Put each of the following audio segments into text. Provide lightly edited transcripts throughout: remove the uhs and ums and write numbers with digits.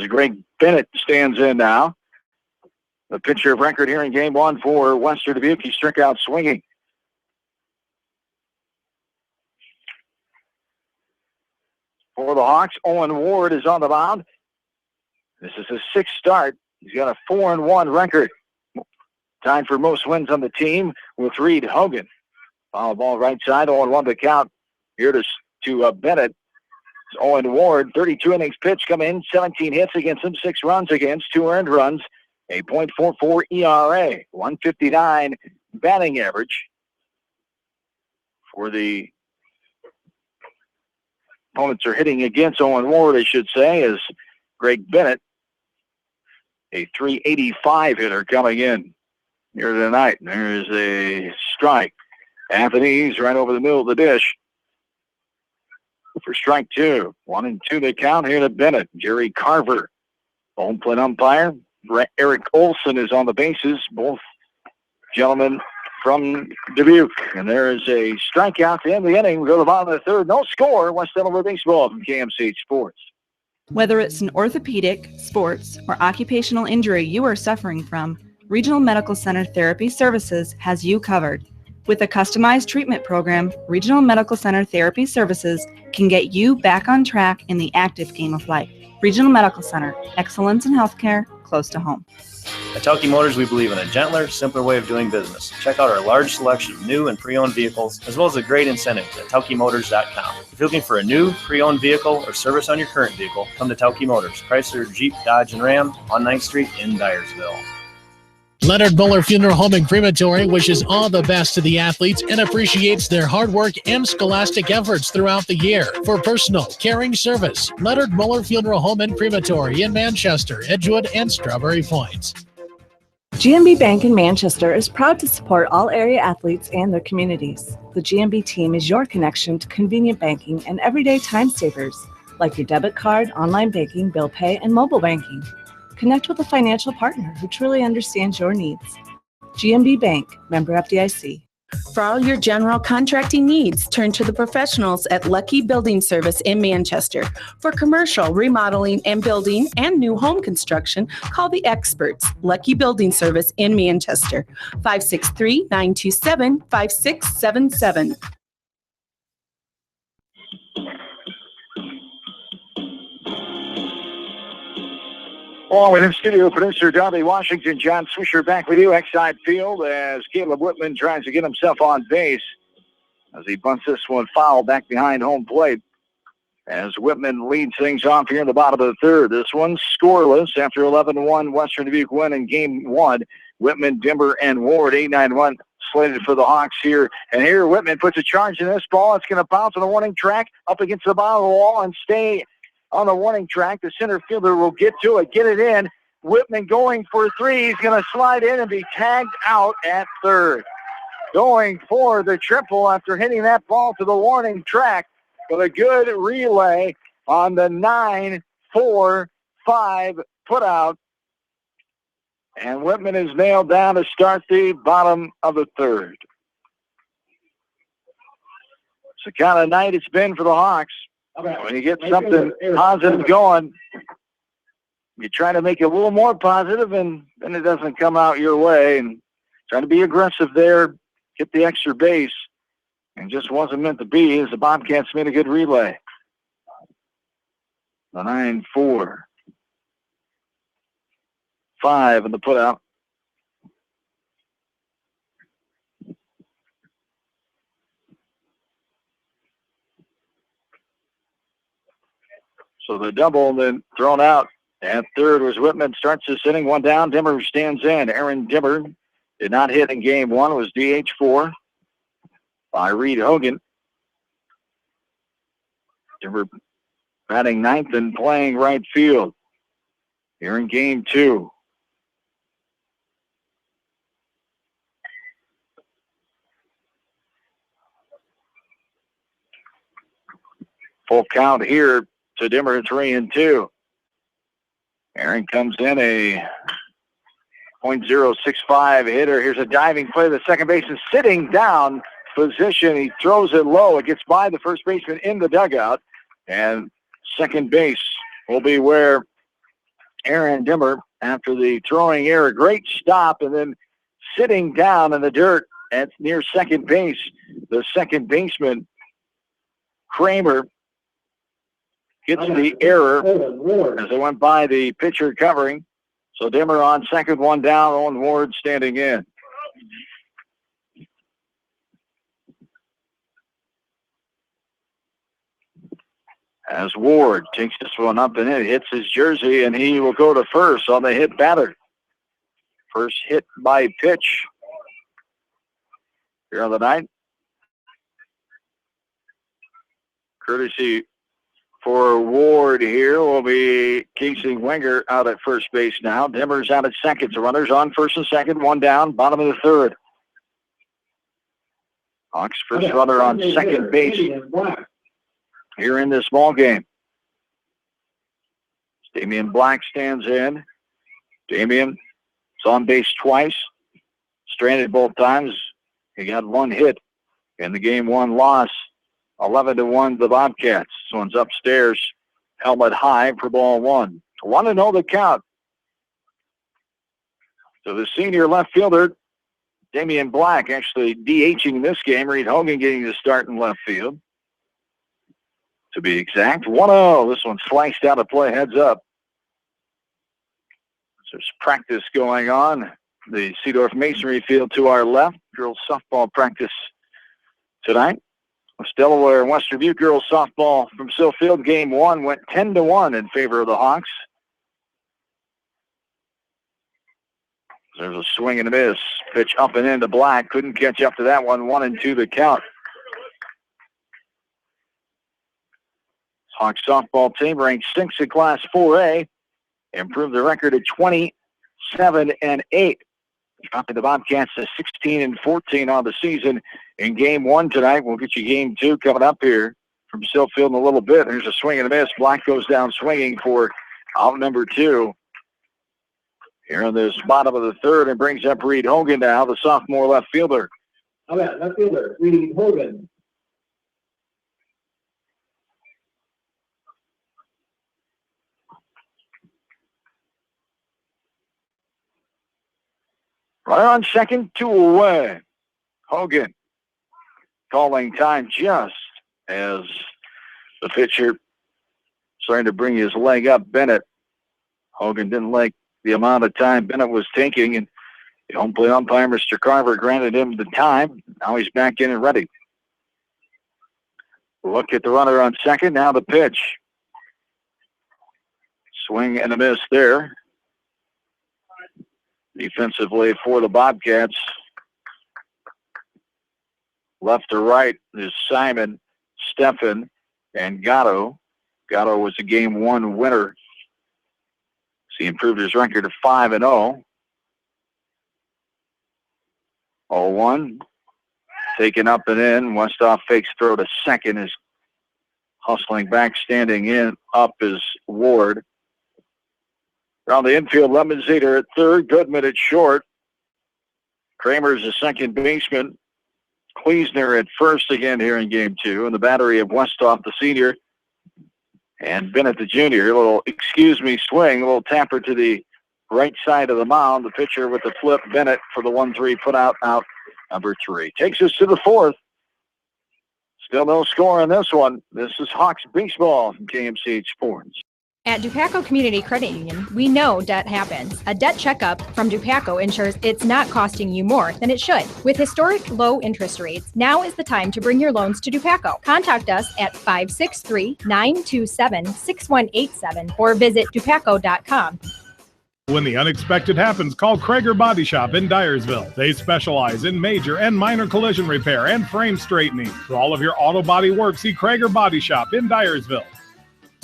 as Greg Bennett stands in now. The pitcher of record here in game one for Western Dubuque. He struck out swinging. For the Hawks, Owen Ward is on the mound. This is his sixth start. He's got a 4-1 record. Tied for most wins on the team with Reed Hogan. Foul ball right side, 0-1 to count. Here to Bennett. It's Owen Ward, 32 innings pitched, come in, 17 hits against him, 6 runs against, 2 earned runs, a .44 ERA, 159 batting average. For the opponents are hitting against Owen Ward, I should say, as Greg Bennett, a .385 hitter coming in here tonight. There's a strike. Anthony's right over the middle of the dish for strike 2. 1-2 the count here to Bennett. Jerry Carver, home plate umpire. Eric Olson is on the bases. Both gentlemen from Dubuque. And there is a strikeout to end the inning. We go to the bottom of the third. No score. West Delaware Baseball from KMCH Sports. Whether it's an orthopedic, sports, or occupational injury you are suffering from, Regional Medical Center Therapy Services has you covered. With a customized treatment program, Regional Medical Center Therapy Services can get you back on track in the active game of life. Regional Medical Center, excellence in healthcare, close to home. At Tauke Motors, we believe in a gentler, simpler way of doing business. Check out our large selection of new and pre-owned vehicles, as well as a great incentive at TaukeMotors.com. If you're looking for a new, pre-owned vehicle or service on your current vehicle, come to Tauke Motors, Chrysler, Jeep, Dodge, and Ram on 9th Street in Dyersville. Leonard Muller Funeral Home and Crematory wishes all the best to the athletes and appreciates their hard work and scholastic efforts throughout the year. For personal, caring service, Leonard Muller Funeral Home and Crematory in Manchester, Edgewood, and Strawberry Point. GMB Bank in Manchester is proud to support all area athletes and their communities. The GMB team is your connection to convenient banking and everyday time savers, like your debit card, online banking, bill pay, and mobile banking. Connect with a financial partner who truly understands your needs. GMB Bank, member FDIC. For all your general contracting needs, turn to the professionals at Lucky Building Service in Manchester. For commercial, remodeling, and building and new home construction, call the experts, Lucky Building Service in Manchester, 563-927-5677. Along with him, studio producer Darby Washington, John Swisher back with you, Exide Field, as Caleb Whitman tries to get himself on base as he bunts this one foul back behind home plate. As Whitman leads things off here in the bottom of the third. This one's scoreless after 11-1 Western Dubuque win in game one. Whitman, Dimber, and Ward, 8-9-1 slated for the Hawks here. And here Whitman puts a charge in this ball. It's going to bounce on the warning track up against the bottom of the wall and stay on the warning track. The center fielder will get to it, get it in. Whitman going for 3. He's going to slide in and be tagged out at third. Going for the triple after hitting that ball to the warning track with a good relay on the 9-4-5 putout. And Whitman is nailed down to start the bottom of the third. It's the kind of night it's been for the Hawks. When you get something positive going, you try to make it a little more positive, and then it doesn't come out your way. And trying to be aggressive there, get the extra base, and just wasn't meant to be as the Bobcats made a good relay. The 9-4-5 in the putout. So the double then thrown out at third was Whitman. Starts this inning, one down. Dimmer stands in. Aaron Dimmer did not hit in game one. Was DH4 by Reed Hogan. Dimmer batting ninth and playing right field here in game two. Full count here to Dimmer, 3-2. Aaron comes in a .065 hitter. Here's a diving play to the second baseman, sitting down position. He throws it low. It gets by the first baseman in the dugout. And second base will be where Aaron Dimmer after the throwing error. Great stop, and then sitting down in the dirt at near second base, the second baseman, Kramer, gets the error as they went by the pitcher covering. So Dimmer on second, one down, Owen Ward standing in. As Ward takes this one up and it hits his jersey, and he will go to first on the hit batter. First hit by pitch here on the night. Courtesy for Ward here will be Casey Wenger out at first base now. Dimmer's out at second. So runners on first and second, one down, bottom of the third. Hawks first runner on second base here in this ball game. Damian Black stands in. Damian is on base twice. Stranded both times. He got one hit in the game one loss. 11-1 the Bobcats. This one's upstairs. Helmet high for ball one. 1-0 the count. So the senior left fielder, Damian Black, actually DHing this game. Reed Hogan getting the start in left field. To be exact, 1-0. This one sliced out of play, heads up. There's practice going on. The Seedorf Masonry Field to our left. Girls softball practice tonight. West Delaware and Western Butte girls softball from Sill Field. Game one went 10-1 in favor of the Hawks. There's a swing and a miss. Pitch up and into Black. Couldn't catch up to that one. 1-2 the count. Hawks softball team ranked 6th in Class 4A. Improved the record to 27-8. Dropping the Bobcats to 16-14 on the season in game one tonight. We'll get you game two coming up here from Sill Field in a little bit. There's a swing and a miss. Black goes down swinging for out number two. Here in this bottom of the third, and brings up Reed Hogan now, the sophomore left fielder. Left fielder, Reed Hogan. Runner on second, 2 away. Hogan calling time just as the pitcher starting to bring his leg up. Bennett. Hogan didn't like the amount of time Bennett was taking, and the home plate umpire, Mr. Carver, granted him the time. Now he's back in and ready. Look at the runner on second. Now the pitch. Swing and a miss there. Defensively for the Bobcats. Left to right is Simon, Steffen, and Gatto. Gatto was a game one winner. He improved his record to 5-0. 0-1. Taken up and in. Westhoff fakes throw to second. Is hustling back, standing in. Up is Ward. Around the infield, Lemonzader at third. Goodman at short. Kramer's the second baseman. Kleesner at first again here in game two. And the battery of Westhoff, the senior, and Bennett, the junior. A little excuse-me swing. A little tapper to the right side of the mound. The pitcher with the flip. Bennett for the 1-3 put out number 3. Takes us to the fourth. Still no score on this one. This is Hawks baseball from KMCH Sports. At Dupaco Community Credit Union, we know debt happens. A debt checkup from Dupaco ensures it's not costing you more than it should. With historic low interest rates, now is the time to bring your loans to Dupaco. Contact us at 563-927-6187 or visit dupaco.com. When the unexpected happens, call Krager Body Shop in Dyersville. They specialize in major and minor collision repair and frame straightening. For all of your auto body work, see Krager Body Shop in Dyersville.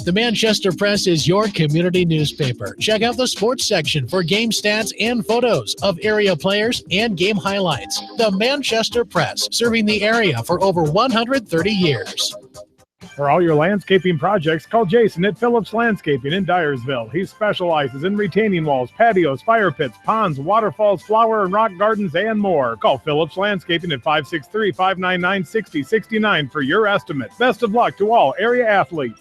The Manchester Press is your community newspaper. Check out the sports section for game stats and photos of area players and game highlights. The Manchester Press, serving the area for over 130 years. For all your landscaping projects, call Jason at Phillips Landscaping in Dyersville. He specializes in retaining walls, patios, fire pits, ponds, waterfalls, flower and rock gardens, and more. Call Phillips Landscaping at 563-599-6069 for your estimate. Best of luck to all area athletes.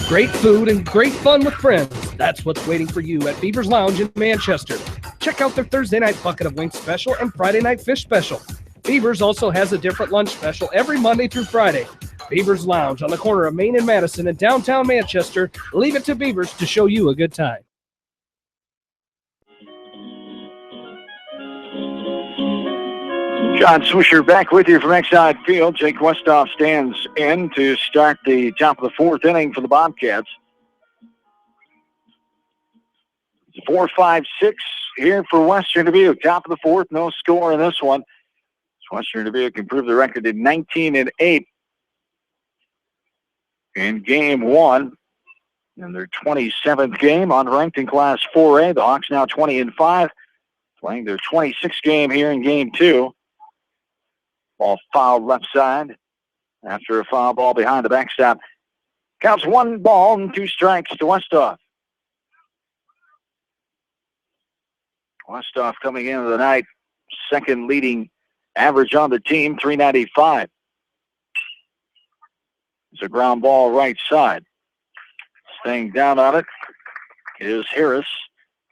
Great food and great fun with friends. That's what's waiting for you at Beaver's Lounge in Manchester. Check out their Thursday night bucket of wings special and Friday night fish special. Beaver's also has a different lunch special every Monday through Friday. Beaver's Lounge on the corner of Main and Madison in downtown Manchester. Leave it to Beaver's to show you a good time. John Swisher back with you from Exide Field. Jake Westhoff stands in to start the top of the fourth inning for the Bobcats. 4-5-6 here for Western Dubuque. Top of the fourth, no score in this one. Western Dubuque improved the record to 19-8 in game one. In their 27th game, unranked in Class 4A. The Hawks now 20-5, playing their 26th game here in game two. Ball fouled left side after a foul ball behind the backstop. Counts 1 ball and 2 strikes to Westhoff. Westhoff coming into the night, second leading average on the team, 395. It's a ground ball right side. Staying down on it is Harris.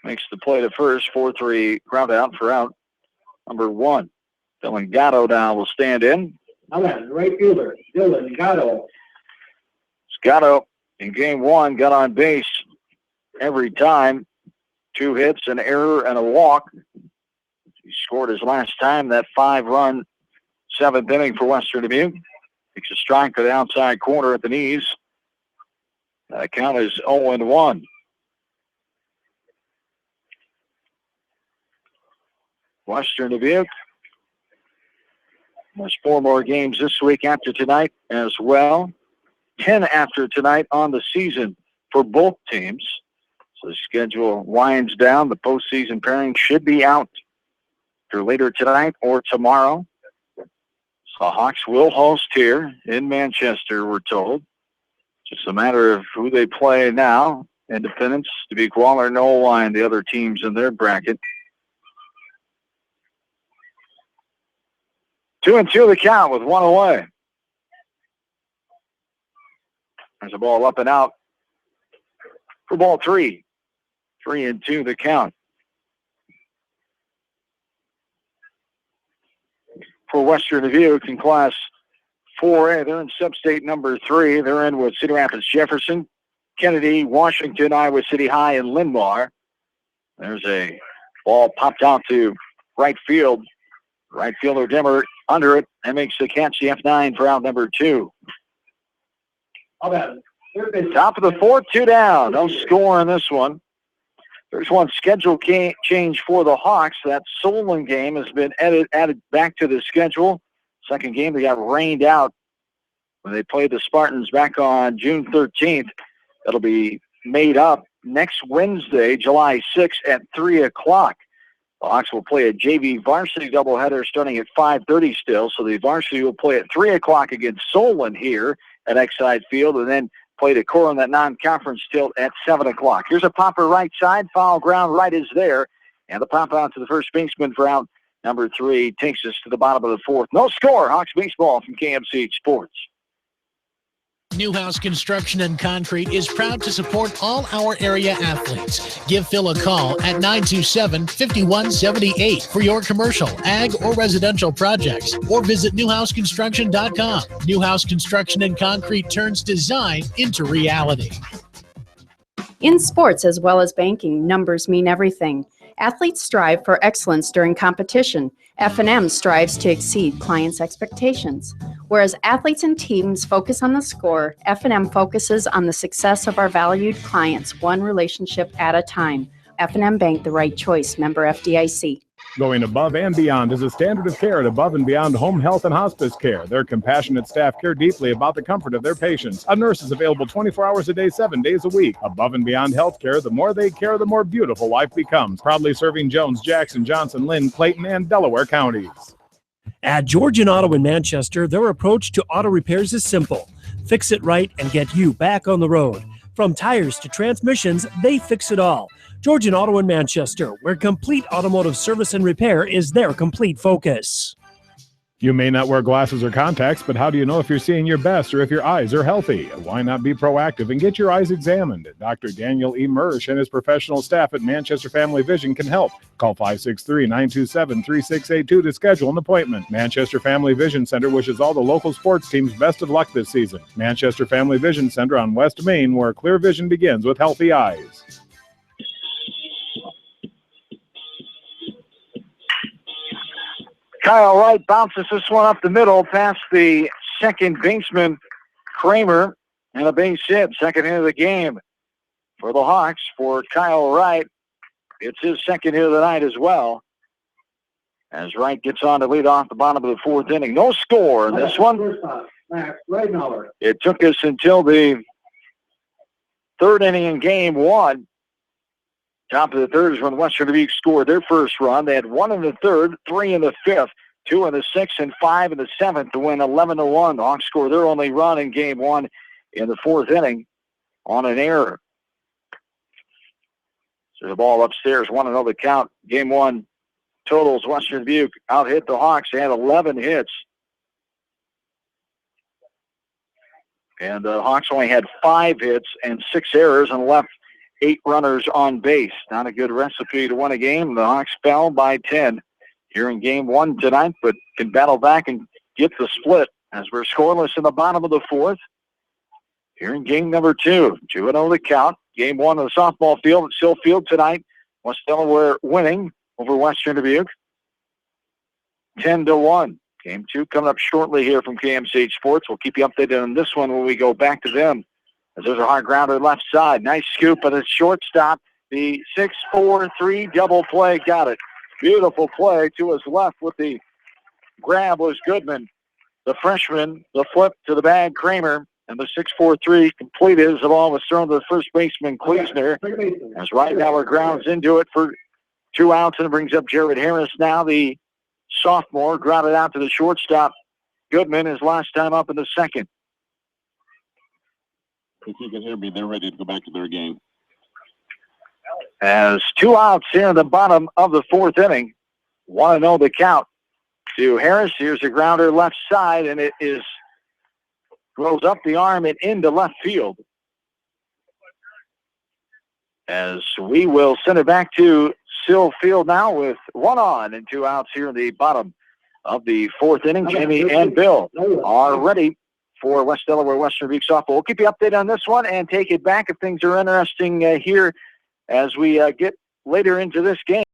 Makes the play to first, 4-3 ground out for out number 1. Dylan Gatto now will stand in. Right fielder, Dylan Gatto. Gatto in game one got on base every time. 2 hits, an error, and a walk. He scored his last time, that 5-run 7th inning for Western Dubuque. Takes a strike to the outside corner at the knees. That count is 0-1. Western Dubuque. There's 4 more games this week after tonight as well. 10 after tonight on the season for both teams. So the schedule winds down. The postseason pairing should be out either later tonight or tomorrow. So the Hawks will host here in Manchester, we're told. Just a matter of who they play now. Independence, Dubuque Waller, Noel Wine, the other teams in their bracket. 2-2 the count with 1 away. There's a ball up and out for ball 3. 3-2 the count. For Western Dubuque in Class 4A, they're in sub-state number 3. They're in with Cedar Rapids, Jefferson, Kennedy, Washington, Iowa City High, and Linn-Mar. There's a ball popped out to right field. Right fielder Dimmer under it and makes the catch, the F9 for out number 2. Top of the fourth, 2 down. No score in this one. There's one schedule change for the Hawks. That Solon game has been added back to the schedule. Second game, they got rained out when they played the Spartans back on June 13th. That'll be made up next Wednesday, July 6th at 3 o'clock. The Hawks will play a JV varsity doubleheader starting at 5:30 still. So the varsity will play at 3 o'clock against Solon here at Exide Field and then play Decorah on that non-conference tilt at 7 o'clock. Here's a popper right side. Foul ground right is there. And the pop out to the first baseman for out number 3 takes us to the bottom of the fourth. No score. Hawks baseball from KMCH Sports. Newhouse Construction and Concrete is proud to support all our area athletes. Give Phil a call at 927-5178 for your commercial, ag, or residential projects, or visit newhouseconstruction.com. Newhouse Construction and Concrete turns design into reality. In sports as well as banking, numbers mean everything. Athletes strive for excellence during competition. F&M strives to exceed clients' expectations. Whereas athletes and teams focus on the score, F&M focuses on the success of our valued clients, one relationship at a time. F&M Bank, the right choice. Member FDIC. Going above and beyond is a standard of care at Above and Beyond Home Health and Hospice Care. Their compassionate staff care deeply about the comfort of their patients. A nurse is available 24 hours a day, 7 days a week. Above and Beyond Healthcare, the more they care, the more beautiful life becomes. Proudly serving Jones, Jackson, Johnson, Lynn, Clayton, and Delaware counties. At Georgian Auto in Manchester, their approach to auto repairs is simple. Fix it right and get you back on the road. From tires to transmissions, they fix it all. Georgian Auto in Manchester, where complete automotive service and repair is their complete focus. You may not wear glasses or contacts, but how do you know if you're seeing your best or if your eyes are healthy? Why not be proactive and get your eyes examined? Dr. Daniel E. Mersch and his professional staff at Manchester Family Vision can help. Call 563-927-3682 to schedule an appointment. Manchester Family Vision Center wishes all the local sports teams best of luck this season. Manchester Family Vision Center on West Main, where clear vision begins with healthy eyes. Kyle Wright bounces this one up the middle past the second baseman, Kramer, and a base hit. Second hit of the game for the Hawks for Kyle Wright. It's his second hit of the night as well. As Wright gets on to lead off the bottom of the fourth inning. No score in this one. It took us until the third inning in game one. Top of the third is when Western Dubuque scored their first run. They had 1 in the third, 3 in the fifth, 2 in the sixth, and 5 in the seventh to win 11-1. The Hawks scored their only run in game one in the fourth inning on an error. So the ball upstairs, 1-0 the count. Game one totals, Western Dubuque out-hit the Hawks. They had 11 hits. And the Hawks only had 5 hits and 6 errors and left 8 runners on base. Not a good recipe to win a game. The Hawks fell by 10 here in game one tonight, but can battle back and get the split as we're scoreless in the bottom of the fourth. Here in game number 2, 2-0 the count. Game one of the softball field at Sill Field tonight. West Delaware winning over Western Dubuque 10-1. Game 2 coming up shortly here from KMCH Sports. We'll keep you updated on this one when we go back to them. As there's a hard grounder left side. Nice scoop at the shortstop. The 6-4-3 double play. Got it. Beautiful play to his left with the grab was Goodman. The freshman, the flip to the bag, Kramer. And the 6-4-3 completed as the ball was thrown to the first baseman, Kleesner. As right now we're grounds into it for 2 outs and it brings up Jared Harris now. The sophomore grounded out to the shortstop. Goodman his last time up in the second. If you can hear me, they're ready to go back to their game. As 2 outs here in the bottom of the fourth inning. 1-0 the count to Harris. Here's a grounder left side, and it goes up the arm and into left field. As we will send it back to Sill Field now with 1 on and 2 outs here in the bottom of the fourth inning. Jamie and Bill are ready for West Delaware Western Dubuque softball. We'll keep you updated on this one and take it back if things are interesting here as we get later into this game.